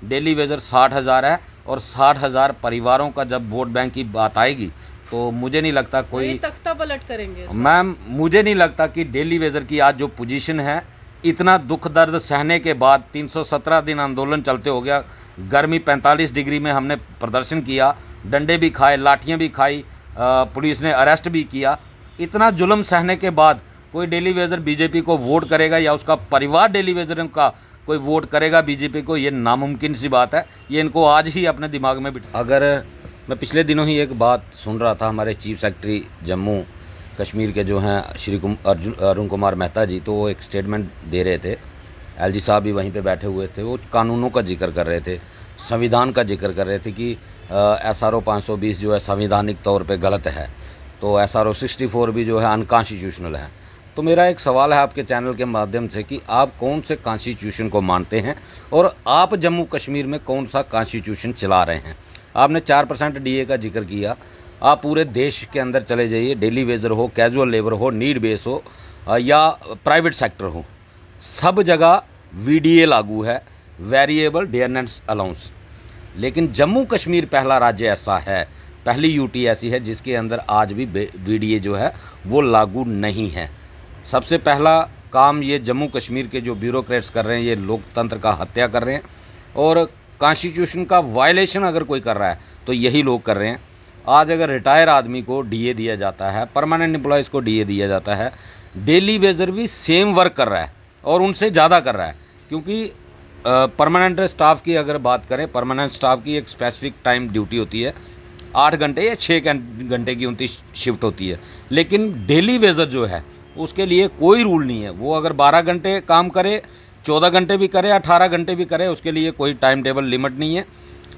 Daily Vaser 60,000 है और 60,000 परिवारों का जब वोट बैंक की बात आएगी तो मुझे नहीं लगता कोई तख्ता पलट करेंगे। मैम, मुझे नहीं लगता कि डेली वेजर की आज जो पोजीशन है, इतना दुख दर्द सहने के बाद 317 दिन आंदोलन चलते हो गया, गर्मी 45 डिग्री में हमने प्रदर्शन किया, डंडे भी खाए, लाठियां भी खाई, पुलिस ने अरेस्ट भी किया, इतना जुल्म सहने के बाद कोई डेली वेजर बीजेपी को वोट करेगा या उसका परिवार डेली वेजर का कोई वोट करेगा बीजेपी को, ये नामुमकिन सी बात है। ये इनको आज ही अपने दिमाग में बिठा। अगर मैं पिछले दिनों ही एक बात सुन रहा था, हमारे चीफ सेक्रेटरी जम्मू कश्मीर के जो हैं श्री अरुण कुमार मेहता जी, तो वो एक स्टेटमेंट दे रहे थे, एलजी साहब भी वहीं पे बैठे हुए थे, वो कानूनों का जिक्र कर रहे थे, संविधान का जिक्र कर रहे थे कि SRO 520 जो है संवैधानिक तौर पे गलत है, तो SRO 64 भी जो है अनकॉन्स्टिट्यूशनल है। तो मेरा एक सवाल है आपके चैनल के माध्यम से कि आप कौन से कॉन्स्टिट्यूशन को मानते हैं और आप जम्मू कश्मीर में कौन सा कॉन्स्टिट्यूशन चला रहे हैं। आपने 4% DA का जिक्र किया, आप पूरे देश के अंदर चले जाइए, डेली वेजर हो, कैजुअल लेबर हो, नीड बेस हो या प्राइवेट सेक्टर हो, सब जगह VDA लागू है, वेरिएबल डियरनेस अलाउंस। लेकिन जम्मू कश्मीर पहला राज्य ऐसा है, पहली UT ऐसी है जिसके अंदर आज भी VDA जो है वो लागू नहीं है। सबसे पहला काम ये जम्मू कश्मीर के जो ब्यूरोक्रेट्स कर रहे हैं, ये लोकतंत्र का हत्या कर रहे हैं और कॉन्स्टिट्यूशन का वायलेशन अगर कोई कर रहा है तो यही लोग कर रहे हैं। आज अगर रिटायर आदमी को DA दिया जाता है, परमानेंट एम्प्लॉयज़ को DA दिया जाता है, डेली वेजर भी सेम वर्क कर रहा है और उनसे ज़्यादा कर रहा है, क्योंकि परमानेंट स्टाफ की अगर बात करें, परमानेंट स्टाफ की एक स्पेसिफिक टाइम ड्यूटी होती है, 8 घंटे या 6 घंटे की उनकी शिफ्ट होती है। लेकिन डेली वेजर जो है उसके लिए कोई रूल नहीं है, वो अगर 12 घंटे काम करे, 14 घंटे भी करे, 18 घंटे भी करे, उसके लिए कोई टाइम टेबल लिमिट नहीं है,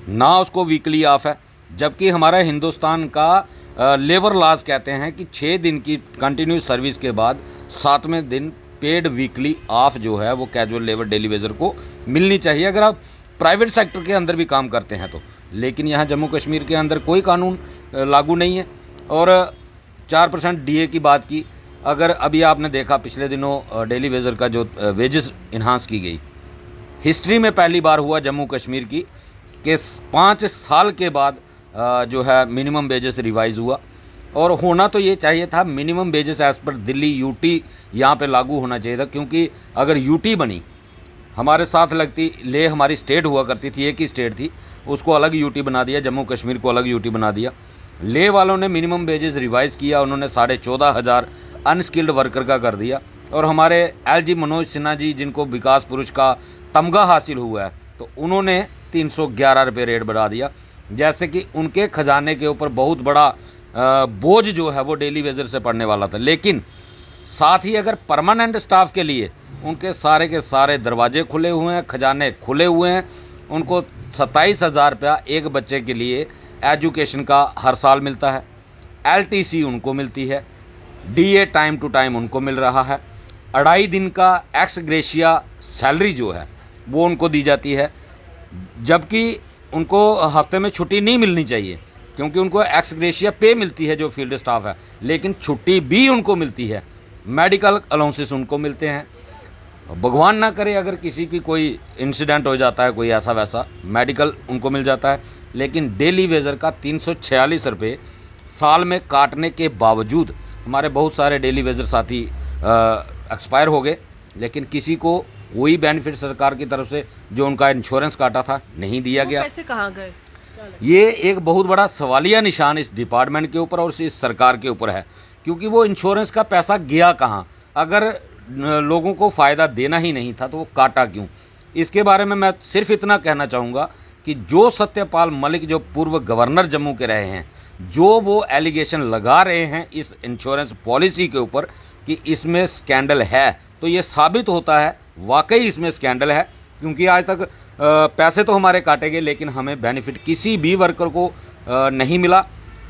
ना उसको वीकली ऑफ है। जबकि हमारा हिंदुस्तान का लेबर लॉज कहते हैं कि 6 दिन की कंटिन्यूस सर्विस के बाद 7वें दिन पेड वीकली ऑफ जो है वो कैजुअल लेबर डेली वेजर को मिलनी चाहिए, अगर आप प्राइवेट सेक्टर के अंदर भी काम करते हैं तो। लेकिन यहाँ जम्मू कश्मीर के अंदर कोई कानून लागू नहीं है। और 4% DA की बात की, अगर अभी आपने देखा पिछले दिनों डेली वेजर का जो वेजेस इन्हांस की गई, हिस्ट्री में पहली बार हुआ जम्मू कश्मीर की कि 5 साल के बाद जो है मिनिमम वेजेस रिवाइज हुआ। और होना तो ये चाहिए था, minimum wages as per Delhi UT यहाँ पे लागू होना चाहिए था, क्योंकि अगर UT बनी, हमारे साथ लगती लेह हमारी स्टेट हुआ करती थी, एक ही स्टेट थी, उसको अलग UT बना दिया, जम्मू कश्मीर को अलग UT बना दिया। लेह वालों ने मिनिमम वेजेस रिवाइज किया, उन्होंने 14,500 अनस्किल्ड वर्कर का कर दिया। और हमारे LG मनोज सिन्हा जी, जिनको विकास पुरुष का तमगा हासिल हुआ है, तो उन्होंने 311 रुपये रेट बढ़ा दिया, जैसे कि उनके खजाने के ऊपर बहुत बड़ा बोझ जो है वो डेली वेजर से पड़ने वाला था। लेकिन साथ ही अगर परमानेंट स्टाफ के लिए उनके सारे के सारे दरवाजे खुले हुए हैं, खजाने खुले हुए हैं, उनको 27,000 रुपया एक बच्चे के लिए एजुकेशन का हर साल मिलता है, LTC उनको मिलती है, DA टाइम टू टाइम उनको मिल रहा है, 2.5 दिन का एक्स ग्रेशिया सैलरी जो है वो उनको दी जाती है, जबकि उनको हफ्ते में छुट्टी नहीं मिलनी चाहिए, क्योंकि उनको एक्स ग्रेशिया पे मिलती है जो फील्ड स्टाफ है, लेकिन छुट्टी भी उनको मिलती है, मेडिकल अलाउंसेस उनको मिलते हैं। भगवान ना करे अगर किसी की कोई इंसिडेंट हो जाता है, कोई ऐसा वैसा, मेडिकल उनको मिल जाता है। लेकिन डेली वेजर का 346 रुपये साल में काटने के बावजूद हमारे बहुत सारे डेली वेजर साथी एक्सपायर हो गए, लेकिन किसी को वही बेनिफिट सरकार की तरफ से जो उनका इंश्योरेंस काटा था नहीं दिया गया। पैसे कहाँ गए? ये एक बहुत बड़ा सवालिया निशान इस डिपार्टमेंट के ऊपर और इस सरकार के ऊपर है, क्योंकि वो इंश्योरेंस का पैसा गया कहाँ? अगर लोगों को फ़ायदा देना ही नहीं था तो वो काटा क्यों? इसके बारे में मैं सिर्फ इतना कहना चाहूँगा कि जो सत्यपाल मलिक जो पूर्व गवर्नर जम्मू के रहे हैं, जो वो एलिगेशन लगा रहे हैं इस इंश्योरेंस पॉलिसी के ऊपर कि इसमें स्कैंडल है, तो ये साबित होता है वाकई इसमें स्कैंडल है, क्योंकि आज तक पैसे तो हमारे काटे गए लेकिन हमें बेनिफिट किसी भी वर्कर को नहीं मिला।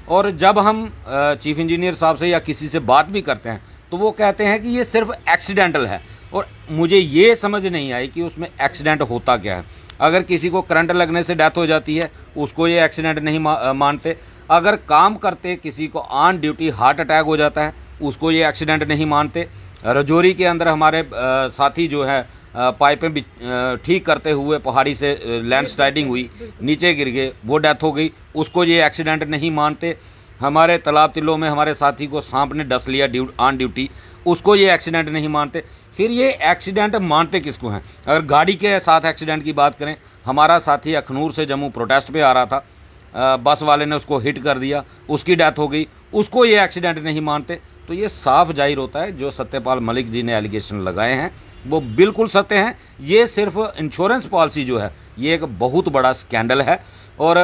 और जब हम चीफ इंजीनियर साहब से या किसी से बात भी करते हैं तो वो कहते हैं कि ये सिर्फ एक्सीडेंटल है, और मुझे ये समझ नहीं आई कि उसमें एक्सीडेंट होता क्या है। अगर किसी को करंट लगने से डेथ हो जाती है उसको ये एक्सीडेंट नहीं मानते, अगर काम करते किसी को ऑन ड्यूटी हार्ट अटैक हो जाता है उसको ये एक्सीडेंट नहीं मानते। रजौरी के अंदर हमारे साथी जो है पाइपें ठीक करते हुए पहाड़ी से लैंडस्लाइडिंग हुई, नीचे गिर गए, वो डेथ हो गई, उसको ये एक्सीडेंट नहीं मानते। हमारे तालाब तिलों में हमारे साथी को सांप ने डस लिया ऑन ड्यूटी, उसको ये एक्सीडेंट नहीं मानते। फिर ये एक्सीडेंट मानते किसको हैं? अगर गाड़ी के साथ एक्सीडेंट की बात करें, हमारा साथी अखनूर से जम्मू प्रोटेस्ट पे आ रहा था, बस वाले ने उसको हिट कर दिया, उसकी डेथ हो गई, उसको ये एक्सीडेंट नहीं मानते। तो ये साफ जाहिर होता है जो सत्यपाल मलिक जी ने एलिगेशन लगाए हैं वो बिल्कुल सत्य हैं। ये सिर्फ इंश्योरेंस पॉलिसी जो है ये एक बहुत बड़ा स्कैंडल है। और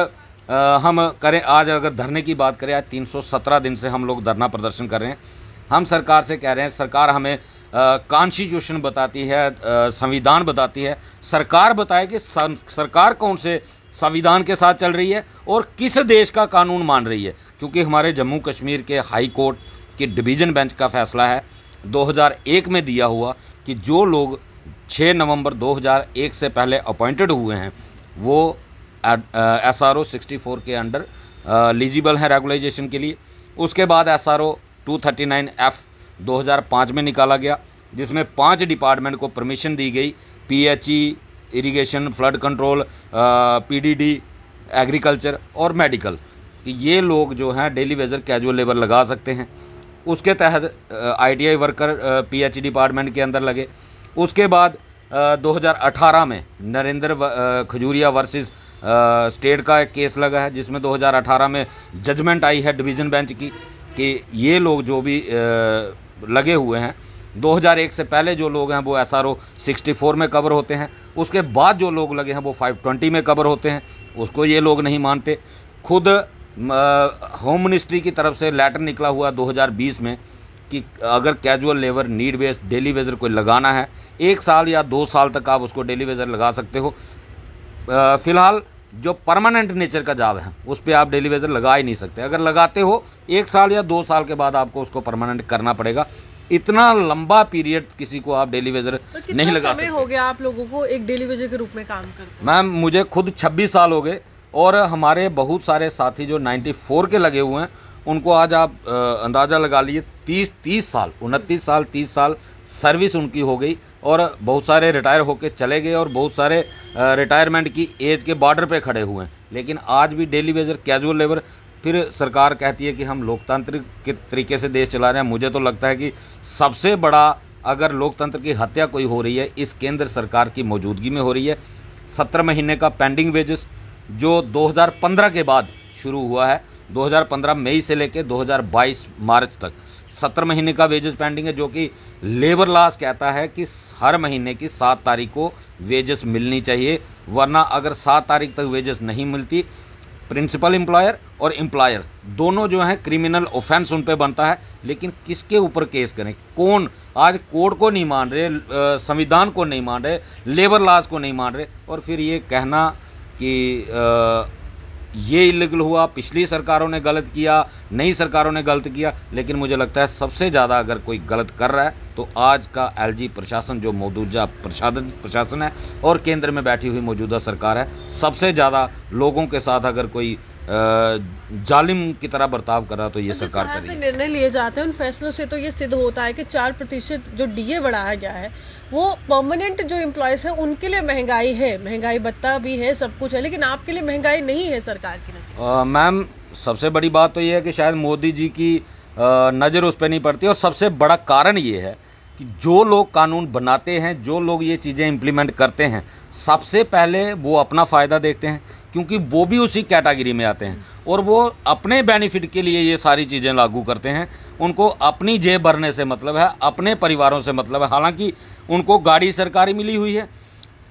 हम करें, आज अगर धरने की बात करें, आज 317 दिन से हम लोग धरना प्रदर्शन कर रहे हैं। हम सरकार से कह रहे हैं, सरकार हमें कॉन्स्टिट्यूशन बताती है, संविधान बताती है, सरकार बताए कि सरकार कौन से संविधान के साथ चल रही है और किस देश का कानून मान रही है। क्योंकि हमारे जम्मू कश्मीर के हाई कोर्ट की डिवीज़न बेंच का फैसला है 2001 में दिया हुआ कि जो लोग 6 नवंबर 2001 से पहले अपॉइंटेड हुए हैं वो SRO 64 के अंडर एलिजिबल हैं रेगुलाइजेशन के लिए। उसके बाद SRO 239F 2005 में निकाला गया, जिसमें 5 डिपार्टमेंट को परमिशन दी गई, PHE, irrigation, flood control, PDD, agriculture और मेडिकल, कि ये लोग जो हैं डेली वेजर कैजुअल लेबर लगा सकते हैं। उसके तहत ITI वर्कर PHE डिपार्टमेंट के अंदर लगे। उसके बाद 2018 में नरेंद्र खजूरिया वर्सेस स्टेट का एक केस लगा है, जिसमें 2018 में जजमेंट आई है डिवीज़न बेंच की कि ये लोग जो भी लगे हुए हैं 2001 से पहले जो लोग हैं वो SRO 64 में कवर होते हैं, उसके बाद जो लोग लगे हैं वो 520 में कवर होते हैं, उसको ये लोग नहीं मानते। खुद होम मिनिस्ट्री की तरफ से लेटर निकला हुआ 2020 में कि अगर casual labour, need based, daily Vaser कोई लगाना है 1 साल या 2 साल तक आप उसको डेली वेजर लगा सकते हो। फिलहाल जो परमानेंट नेचर का जॉब है उस पर आप डेली वेजर लगा ही नहीं सकते। अगर लगाते हो 1 साल या 2 साल के बाद आपको उसको परमानेंट करना पड़ेगा। इतना लंबा पीरियड किसी को आप डेली वेजर नहीं लगा सकते। हो गया आप लोगों को एक डेली वेजर के रूप में काम करते? मैम, मुझे खुद 26 साल हो गए और हमारे बहुत सारे साथी जो 94 के लगे हुए हैं उनको आज आप अंदाज़ा लगा लीजिए 30 साल, 29 साल, 30 साल सर्विस उनकी हो गई और बहुत सारे रिटायर होके चले गए और बहुत सारे रिटायरमेंट की एज के बॉर्डर पे खड़े हुए हैं। लेकिन आज भी डेली वेजर कैजुअल लेबर। फिर सरकार कहती है कि हम लोकतांत्रिक के तरीके से देश चला रहे हैं। मुझे तो लगता है कि सबसे बड़ा अगर लोकतंत्र की हत्या कोई हो रही है इस केंद्र सरकार की मौजूदगी में हो रही है। 17 महीने का पेंडिंग वेजेस जो 2015 के बाद शुरू हुआ है, 2015 मई से लेकर 2022 मार्च तक 17 महीने का वेजेस पेंडिंग है, जो कि लेबर लॉस कहता है कि हर महीने की 7 तारीख को वेजेस मिलनी चाहिए, वरना अगर 7 तारीख तक वेजेस नहीं मिलती प्रिंसिपल एम्प्लॉयर और एम्प्लॉयर दोनों जो हैं क्रिमिनल ऑफेंस उन पे बनता है। लेकिन किसके ऊपर केस करें? कौन? आज कोर्ट को नहीं मान रहे, संविधान को नहीं मान रहे, लेबर लॉज को नहीं मान रहे, और फिर ये कहना कि ये इलीगल हुआ, पिछली सरकारों ने गलत किया, नई सरकारों ने गलत किया। लेकिन मुझे लगता है सबसे ज़्यादा अगर कोई गलत कर रहा है तो आज का LG प्रशासन जो मौजूदा प्रशासन है और केंद्र में बैठी हुई मौजूदा सरकार है, सबसे ज़्यादा लोगों के साथ अगर कोई जालिम की तरह बर्ताव कर रहा तो ये सरकार कर रही है। निर्णय लिए जाते हैं उन फैसलों से तो ये सिद्ध होता है कि 4% जो DA बढ़ाया गया है वो परमानेंट जो एम्प्लॉयज है उनके लिए महंगाई है, महंगाई भत्ता भी है, सब कुछ है, लेकिन आपके लिए महंगाई नहीं है सरकार की नजर। मैम, सबसे बड़ी बात तो ये है कि शायद मोदी जी की नज़र उस पर नहीं पड़ती, और सबसे बड़ा कारण ये है कि जो लोग कानून बनाते हैं, जो लोग ये चीज़ें इम्प्लीमेंट करते हैं, सबसे पहले वो अपना फ़ायदा देखते हैं, क्योंकि वो भी उसी कैटेगरी में आते हैं और वो अपने बेनिफिट के लिए ये सारी चीज़ें लागू करते हैं। उनको अपनी जेब भरने से मतलब है, अपने परिवारों से मतलब है। हालांकि उनको गाड़ी सरकारी मिली हुई है,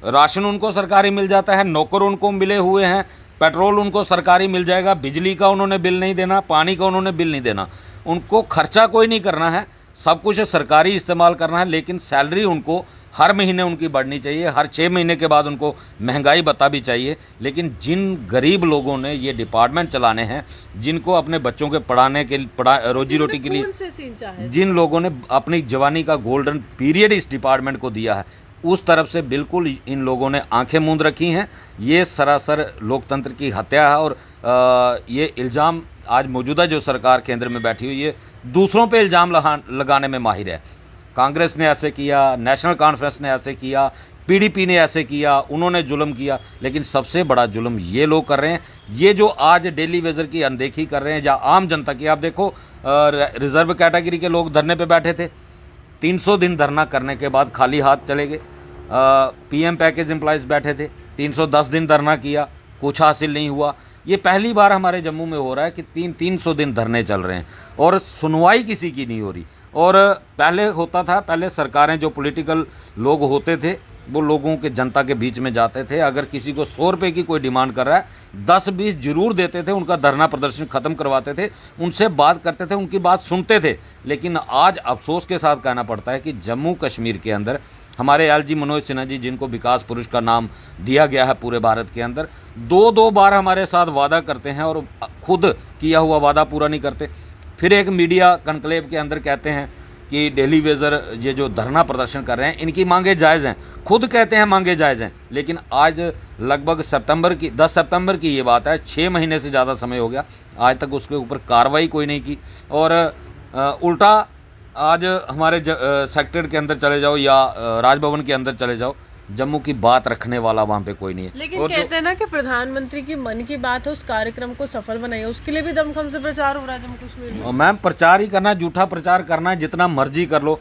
राशन उनको सरकारी मिल जाता है, नौकर उनको मिले हुए हैं, पेट्रोल उनको सरकारी मिल जाएगा, बिजली का उन्होंने बिल नहीं देना, पानी का उन्होंने बिल नहीं देना, उनको खर्चा कोई नहीं करना है, सब कुछ सरकारी इस्तेमाल करना है। लेकिन सैलरी उनको हर महीने उनकी बढ़नी चाहिए, हर 6 महीने के बाद उनको महंगाई भत्ता भी चाहिए। लेकिन जिन गरीब लोगों ने ये डिपार्टमेंट चलाने हैं, जिनको अपने बच्चों के पढ़ाने के रोजी रोटी के लिए जिन लोगों ने अपनी जवानी का गोल्डन पीरियड इस डिपार्टमेंट को दिया है, उस तरफ से बिल्कुल इन लोगों ने आंखें मूंद रखी हैं। ये सरासर लोकतंत्र की हत्या है और ये इल्ज़ाम आज मौजूदा जो सरकार केंद्र में बैठी हुई है दूसरों पे इल्ज़ाम लगाने में माहिर है। कांग्रेस ने ऐसे किया, नेशनल कॉन्फ्रेंस ने ऐसे किया, पीडीपी ने ऐसे किया, उन्होंने जुल्म किया, लेकिन सबसे बड़ा जुल्म ये लोग कर रहे हैं। ये जो आज डेली वेजर की अनदेखी कर रहे हैं या आम जनता की, आप देखो रिजर्व कैटेगरी के लोग धरने पे बैठे थे, 300 दिन धरना करने के बाद खाली हाथ चले गए। पीएम पैकेज एम्प्लॉयज़ बैठे थे, 310 दिन धरना किया, कुछ हासिल नहीं हुआ। ये पहली बार हमारे जम्मू में हो रहा है कि 300 दिन धरने चल रहे हैं और सुनवाई किसी की नहीं हो रही। और पहले होता था, पहले सरकारें जो पॉलिटिकल लोग होते थे वो लोगों के जनता के बीच में जाते थे, अगर किसी को 100 रुपये की कोई डिमांड कर रहा है 10-20 जरूर देते थे, उनका धरना प्रदर्शन ख़त्म करवाते थे, उनसे बात करते थे, उनकी बात सुनते थे। लेकिन आज अफसोस के साथ कहना पड़ता है कि जम्मू कश्मीर के अंदर हमारे एलजी मनोज सिन्हा जी, जिनको विकास पुरुष का नाम दिया गया है पूरे भारत के अंदर, 2-2 बार हमारे साथ वादा करते हैं और खुद किया हुआ वादा पूरा नहीं करते। फिर एक मीडिया कनक्लेव के अंदर कहते हैं कि डेली वेजर ये जो धरना प्रदर्शन कर रहे हैं इनकी मांगे जायज़ हैं, खुद कहते हैं मांगे जायज़ हैं, लेकिन आज लगभग 10 सितंबर की ये बात है, 6 महीने से ज़्यादा समय हो गया, आज तक उसके ऊपर कार्रवाई कोई नहीं की। और उल्टा आज हमारे सेक्रेटरीट के अंदर चले जाओ या राजभवन के अंदर चले जाओ, जम्मू की बात रखने वाला वहाँ पे कोई नहीं है। लेकिन और कहते हैं ना कि प्रधानमंत्री की मन की बात है, उस कार्यक्रम को सफल बनाइए, उसके लिए भी दमखम से प्रचार हो रहा है जम्मू कश्मीर में। मैम, प्रचार ही करना, झूठा प्रचार करना है, जितना मर्जी कर लो।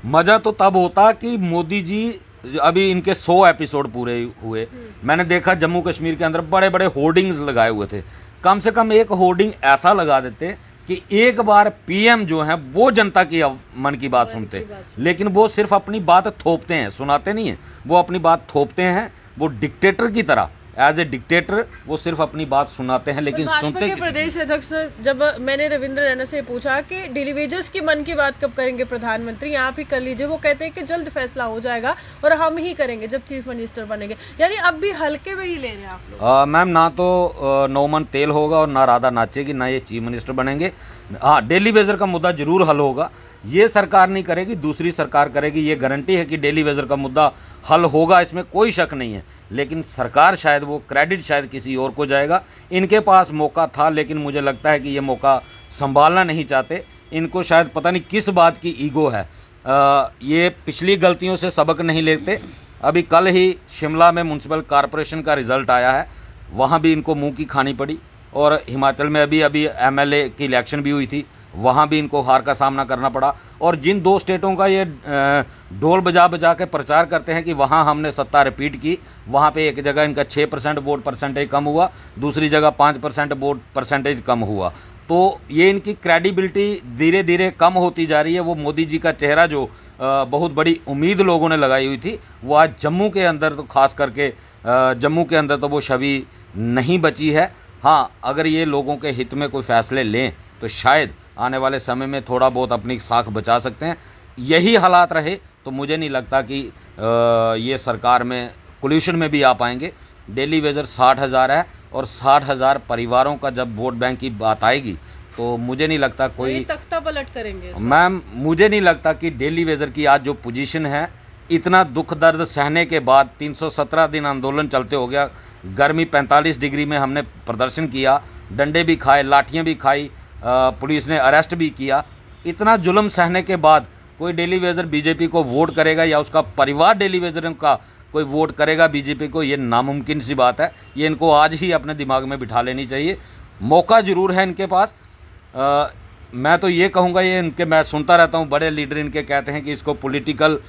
मजा तो तब होता कि मोदी जी, अभी इनके 100 एपिसोड पूरे हुए, मैंने देखा जम्मू कश्मीर के अंदर बड़े बड़े होर्डिंग्स लगाए हुए थे। कम से कम एक होर्डिंग ऐसा लगा देते कि एक बार पीएम जो है वो जनता की मन की बात सुनते, लेकिन वो सिर्फ अपनी बात थोपते हैं, सुनाते नहीं है। वो अपनी बात थोपते हैं, वो डिक्टेटर की तरह, एज ए डिक्टेटर वो सिर्फ अपनी बात सुनाते हैं, लेकिन सुनते के प्रदेश अध्यक्ष, जब मैंने रविंद्र रैना से पूछा कि डेली वेजर्स की मन की बात कब करेंगे प्रधानमंत्री, आप ही कर लीजिए, वो कहते हैं कि जल्द फैसला हो जाएगा और हम ही करेंगे जब चीफ मिनिस्टर बनेंगे। यानी अब भी हल्के में ही ले रहे हैं आप लोग। मैम, ना तो 9 मन तेल होगा और ना राधा नाचेगी, ना ये चीफ मिनिस्टर बनेंगे। हाँ, डेली वेजर का मुद्दा जरूर हल होगा, ये सरकार नहीं करेगी, दूसरी सरकार करेगी, ये गारंटी है कि डेली वेजर का मुद्दा हल होगा, इसमें कोई शक नहीं है। लेकिन सरकार शायद, वो क्रेडिट शायद किसी और को जाएगा। इनके पास मौका था, लेकिन मुझे लगता है कि ये मौका संभालना नहीं चाहते। इनको शायद पता नहीं किस बात की ईगो है, ये पिछली गलतियों से सबक नहीं लेते। अभी कल ही शिमला में म्यूनसिपल कॉरपोरेशन का रिजल्ट आया है, वहाँ भी इनको मुँह की खानी पड़ी, और हिमाचल में अभी एमएलए की इलेक्शन भी हुई थी, वहाँ भी इनको हार का सामना करना पड़ा। और जिन 2 स्टेटों का ये ढोल बजा बजा के प्रचार करते हैं कि वहाँ हमने सत्ता रिपीट की, वहाँ पे एक जगह इनका 6% वोट परसेंटेज कम हुआ, दूसरी जगह 5% वोट परसेंटेज कम हुआ। तो ये इनकी क्रेडिबिलिटी धीरे धीरे कम होती जा रही है। वो मोदी जी का चेहरा जो बहुत बड़ी उम्मीद लोगों ने लगाई हुई थी, वो आज जम्मू के अंदर, तो खास करके जम्मू के अंदर तो वो छवि नहीं बची है। हाँ, अगर ये लोगों के हित में कोई फैसले लें तो शायद आने वाले समय में थोड़ा बहुत अपनी साख बचा सकते हैं। यही हालात रहे तो मुझे नहीं लगता कि ये सरकार में कोल्यूशन में भी आ पाएंगे। डेली वेजर 60,000 है और 60,000 परिवारों का जब वोट बैंक की बात आएगी तो मुझे नहीं लगता कोई तख्ता पलट करेंगे। मैम, मुझे नहीं लगता कि डेली वेजर की आज जो पोजीशन है, इतना दुख दर्द सहने के बाद 317 दिन आंदोलन चलते हो गया, गर्मी 45 डिग्री में हमने प्रदर्शन किया, डंडे भी खाए, लाठियाँ भी खाई, पुलिस ने अरेस्ट भी किया, इतना जुल्म सहने के बाद कोई डेली वेजर बीजेपी को वोट करेगा या उसका परिवार डेली वेजर का कोई वोट करेगा बीजेपी को, ये नामुमकिन सी बात है। ये इनको आज ही अपने दिमाग में बिठा लेनी चाहिए। मौका ज़रूर है इनके पास। मैं तो ये कहूँगा, ये इनके, मैं सुनता रहता हूँ बड़े लीडर इनके कहते हैं कि इसको पॉलिटिकल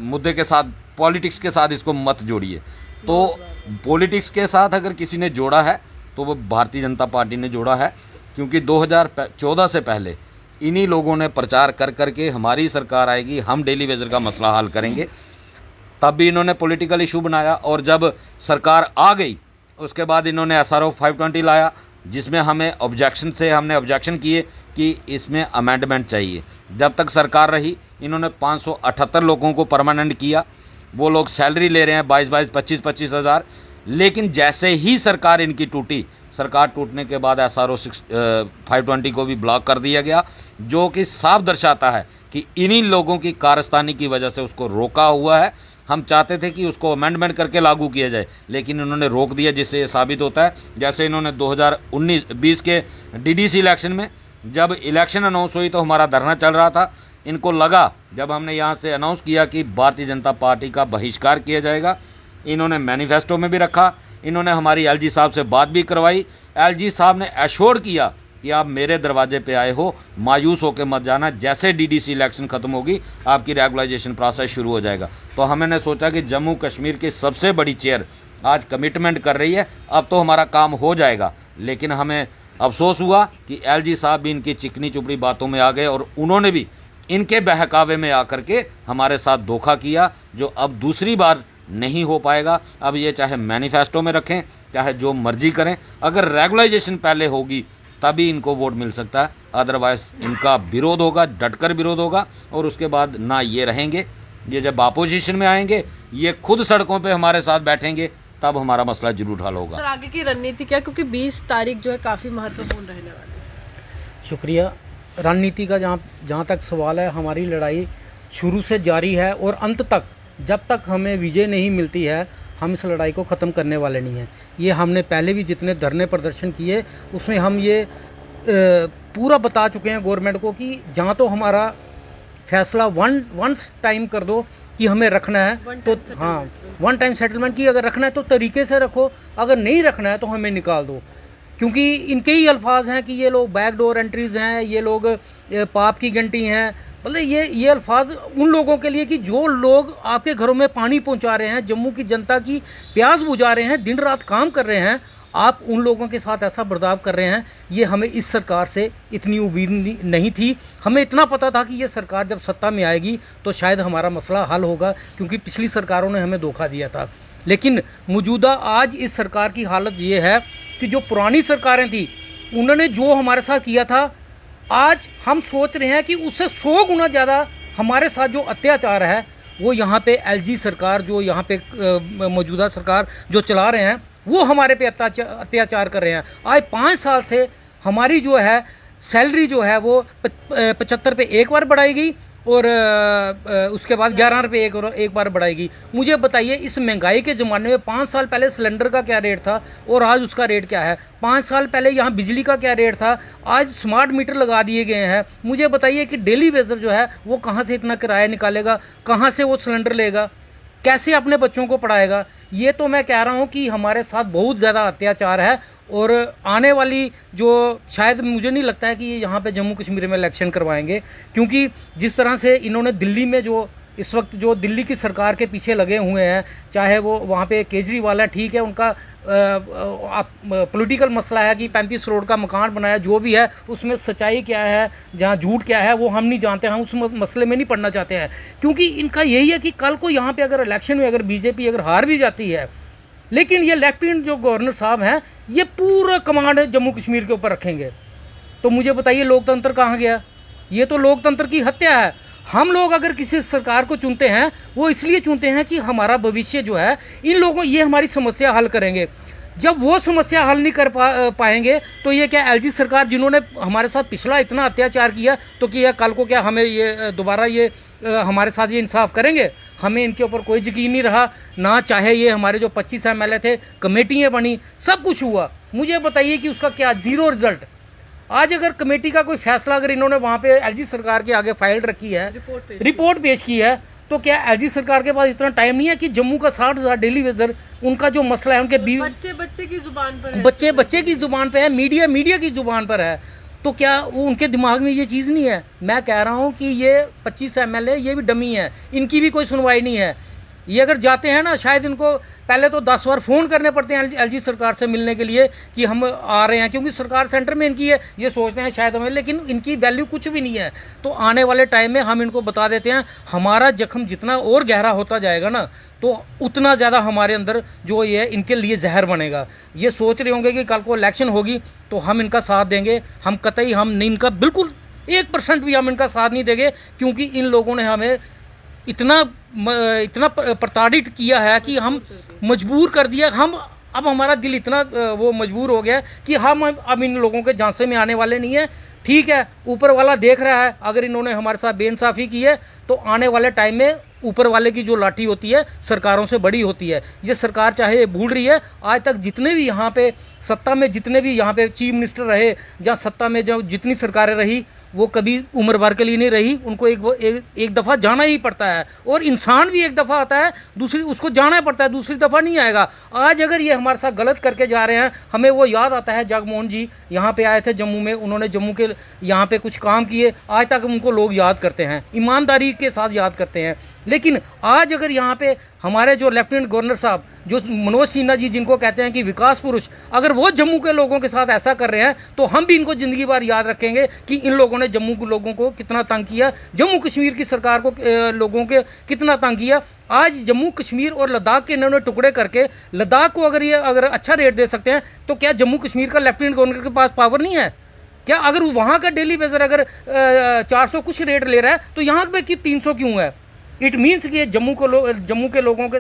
मुद्दे के साथ, पॉलिटिक्स के साथ इसको मत जोड़िए। तो पॉलिटिक्स के साथ अगर किसी ने जोड़ा है तो वो भारतीय जनता पार्टी ने जोड़ा है, क्योंकि 2014 से पहले इन्हीं लोगों ने प्रचार कर करके हमारी सरकार आएगी, हम डेली वेजर का मसला हल करेंगे, तब भी इन्होंने पॉलिटिकल इशू बनाया। और जब सरकार आ गई उसके बाद इन्होंने SRO 520 लाया, जिसमें हमें ऑब्जेक्शन थे, हमने ऑब्जेक्शन किए कि इसमें अमेंडमेंट चाहिए। जब तक सरकार रही इन्होंने 578 लोगों को परमानेंट किया, वो लोग सैलरी ले रहे हैं 22-22, 25-25 हज़ार। लेकिन जैसे ही सरकार इनकी टूटी, सरकार टूटने के बाद SRO 520 को भी ब्लॉक कर दिया गया, जो कि साफ दर्शाता है कि इन्हीं लोगों की कारस्तानी की वजह से उसको रोका हुआ है। हम चाहते थे कि उसको अमेंडमेंट करके लागू किया जाए, लेकिन इन्होंने रोक दिया, जिससे ये साबित होता है, जैसे इन्होंने 2019-20 के DDC इलेक्शन में जब इलेक्शन अनाउंस हुई तो हमारा धरना चल रहा था, इनको लगा, जब हमने यहाँ से अनाउंस किया कि भारतीय जनता पार्टी का बहिष्कार किया जाएगा, इन्होंने मैनिफेस्टो में भी रखा, इन्होंने हमारी एलजी साहब से बात भी करवाई। एलजी साहब ने एश्योर किया कि आप मेरे दरवाजे पे आए हो, मायूस होकर मत जाना, जैसे डीडीसी इलेक्शन खत्म होगी आपकी रेगुलाइजेशन प्रोसेस शुरू हो जाएगा। तो हमने सोचा कि जम्मू कश्मीर की सबसे बड़ी चेयर आज कमिटमेंट कर रही है, अब तो हमारा काम हो जाएगा। लेकिन हमें अफसोस हुआ कि एलजी साहब भी इनकी चिकनी चुपड़ी बातों में आ गए और उन्होंने भी इनके बहकावे में आकर के हमारे साथ धोखा किया, जो अब दूसरी बार नहीं हो पाएगा। अब ये चाहे मैनिफेस्टो में रखें, चाहे जो मर्जी करें, अगर रेगुलाइजेशन पहले होगी तभी इनको वोट मिल सकता है, अदरवाइज इनका विरोध होगा, डटकर विरोध होगा। और उसके बाद ना ये रहेंगे, ये जब अपोजिशन में आएंगे ये खुद सड़कों पे हमारे साथ बैठेंगे, तब हमारा मसला जरूर हल होगा। सर आगे की रणनीति क्या, क्योंकि 20 तारीख जो है काफ़ी महत्वपूर्ण रहने वाली है। शुक्रिया। रणनीति का जहाँ तक सवाल है, हमारी लड़ाई शुरू से जारी है और अंत तक, जब तक हमें विजय नहीं मिलती है हम इस लड़ाई को ख़त्म करने वाले नहीं हैं। ये हमने पहले भी जितने धरने प्रदर्शन किए उसमें हम ये पूरा बता चुके हैं गवर्नमेंट को कि जहाँ तो हमारा फैसला वंस टाइम कर दो कि हमें रखना है तो हाँ, वन टाइम सेटलमेंट की अगर रखना है तो तरीके से रखो, अगर नहीं रखना है तो हमें निकाल दो। क्योंकि इनके ही अल्फाज हैं कि ये लोग बैकडोर एंट्रीज हैं, ये लोग पाप की घंटी हैं। मतलब ये अल्फाज उन लोगों के लिए कि जो लोग आपके घरों में पानी पहुंचा रहे हैं, जम्मू की जनता की प्यास बुझा रहे हैं, दिन रात काम कर रहे हैं, आप उन लोगों के साथ ऐसा बर्ताव कर रहे हैं। ये हमें इस सरकार से इतनी उम्मीद नहीं थी। हमें इतना पता था कि ये सरकार जब सत्ता में आएगी तो शायद हमारा मसला हल होगा, क्योंकि पिछली सरकारों ने हमें धोखा दिया था। लेकिन मौजूदा आज इस सरकार की हालत ये है कि जो पुरानी सरकारें थी उन्होंने जो हमारे साथ किया था, आज हम सोच रहे हैं कि उससे 100 गुना ज़्यादा हमारे साथ जो अत्याचार है वो यहाँ पे एलजी सरकार, जो यहाँ पे मौजूदा सरकार जो चला रहे हैं, वो हमारे पे अत्याचार कर रहे हैं। आज 5 साल से हमारी जो है सैलरी जो है वो 75 पे एक बार बढ़ाई गई और उसके बाद 11 रुपये एक बार बढ़ाएगी। मुझे बताइए इस महंगाई के ज़माने में 5 साल पहले सिलेंडर का क्या रेट था और आज उसका रेट क्या है? 5 साल पहले यहाँ बिजली का क्या रेट था, आज स्मार्ट मीटर लगा दिए गए हैं। मुझे बताइए कि डेली वेजर जो है वो कहाँ से इतना किराया निकालेगा, कहाँ से वो सिलेंडर लेगा, कैसे अपने बच्चों को पढ़ाएगा? ये तो मैं कह रहा हूँ कि हमारे साथ बहुत ज़्यादा अत्याचार है। और आने वाली जो शायद मुझे नहीं लगता है कि ये यहाँ पे जम्मू कश्मीर में इलेक्शन करवाएंगे, क्योंकि जिस तरह से इन्होंने दिल्ली में जो इस वक्त जो दिल्ली की सरकार के पीछे लगे हुए हैं, चाहे वो वहाँ पे केजरीवाल है, ठीक है, उनका पॉलिटिकल मसला है कि 35 करोड़ का मकान बनाया, जो भी है उसमें सच्चाई क्या है, जहाँ झूठ क्या है वो हम नहीं जानते, हम उस मसले में नहीं पढ़ना चाहते हैं। क्योंकि इनका यही है कि कल को यहाँ पे अगर इलेक्शन में अगर बीजेपी अगर हार भी जाती है, लेकिन ये लेफ्टिनेंट जो गवर्नर साहब हैं ये पूरा कमांड जम्मू कश्मीर के ऊपर रखेंगे। तो मुझे बताइए लोकतंत्र कहाँ गया? ये तो लोकतंत्र की हत्या है। हम लोग अगर किसी सरकार को चुनते हैं वो इसलिए चुनते हैं कि हमारा भविष्य जो है, इन लोगों ये हमारी समस्या हल करेंगे। जब वो समस्या हल नहीं कर पाएंगे तो ये क्या एलजी सरकार, जिन्होंने हमारे साथ पिछला इतना अत्याचार किया, तो क्या कल को क्या हमें ये दोबारा ये हमारे साथ ये इंसाफ करेंगे? हमें इनके ऊपर कोई यकीन नहीं रहा ना। चाहे ये हमारे जो 25 एमएलए थे, कमेटियाँ बनी, सब कुछ हुआ, मुझे बताइए कि उसका क्या? Zero result. आज अगर कमेटी का कोई फैसला अगर इन्होंने वहाँ पे एलजी सरकार के आगे फाइल रखी है, रिपोर्ट पेश की है, तो क्या एलजी सरकार के पास इतना टाइम नहीं है कि जम्मू का 60,000 डेली वेजर उनका जो मसला है उनके बच्चे की जुबान पर है, बच्चे की जुबान पर है, मीडिया की जुबान पर है, तो क्या वो उनके दिमाग में ये चीज़ नहीं है? मैं कह रहा हूँ कि ये 25 एमएलए ये भी डमी है, इनकी भी कोई सुनवाई नहीं है। ये अगर जाते हैं ना, शायद इनको पहले तो 10 बार फ़ोन करने पड़ते हैं एलजी सरकार से मिलने के लिए कि हम आ रहे हैं, क्योंकि सरकार सेंटर में इनकी है, ये सोचते हैं शायद हमें, लेकिन इनकी वैल्यू कुछ भी नहीं है। तो आने वाले टाइम में हम इनको बता देते हैं, हमारा जख्म जितना और गहरा होता जाएगा ना, तो उतना ज़्यादा हमारे अंदर जो ये इनके लिए जहर बनेगा। ये सोच रहे होंगे कि कल को इलेक्शन होगी तो हम इनका साथ देंगे, हम कतई हम नहीं, इनका बिल्कुल 1% भी हम इनका साथ नहीं देंगे, क्योंकि इन लोगों ने हमें इतना प्रताड़ित किया है कि हम मजबूर कर दिया। हम अब हमारा दिल इतना वो मजबूर हो गया कि हम अब इन लोगों के झांसे में आने वाले नहीं है। ठीक है, ऊपर वाला देख रहा है, अगर इन्होंने हमारे साथ बेइंसाफ़ी की है तो आने वाले टाइम में ऊपर वाले की जो लाठी होती है सरकारों से बड़ी होती है। ये सरकार चाहे भूल रही है, आज तक जितने भी यहाँ पे सत्ता में जितने भी यहाँ पे चीफ मिनिस्टर रहे, जहाँ सत्ता में जो जितनी सरकारें रही, वो कभी उम्र भर के लिए नहीं रही, उनको एक दफ़ा जाना ही पड़ता है। और इंसान भी एक दफ़ा आता है, दूसरी उसको जाना पड़ता है, दूसरी दफ़ा नहीं आएगा। आज अगर ये हमारे साथ गलत करके जा रहे हैं, हमें वो याद आता है जगमोहन जी यहाँ पे आए थे जम्मू में, उन्होंने जम्मू के यहाँ पे कुछ काम किए, आज तक उनको लोग याद करते हैं, ईमानदारी के साथ याद करते हैं। लेकिन आज अगर यहाँ पे हमारे जो लेफ्टिनेंट गवर्नर साहब, जो मनोज सिन्हा जी जिनको कहते हैं कि विकास पुरुष, अगर वो जम्मू के लोगों के साथ ऐसा कर रहे हैं तो हम भी इनको ज़िंदगी भर याद रखेंगे कि इन लोगों ने जम्मू के लोगों को कितना तंग किया, जम्मू कश्मीर की सरकार को लोगों के कितना तंग किया। आज जम्मू कश्मीर और लद्दाख के इन्होंने टुकड़े करके लद्दाख को अगर अच्छा रेट दे सकते हैं, तो क्या जम्मू कश्मीर का लेफ्टिनेंट गवर्नर के पास पावर नहीं है? क्या अगर वहाँ का डेली वेजर अगर 400 कुछ रेट ले रहा है तो यहाँ पे 300 क्यों है? इट मीन्स कि जम्मू के लोगों के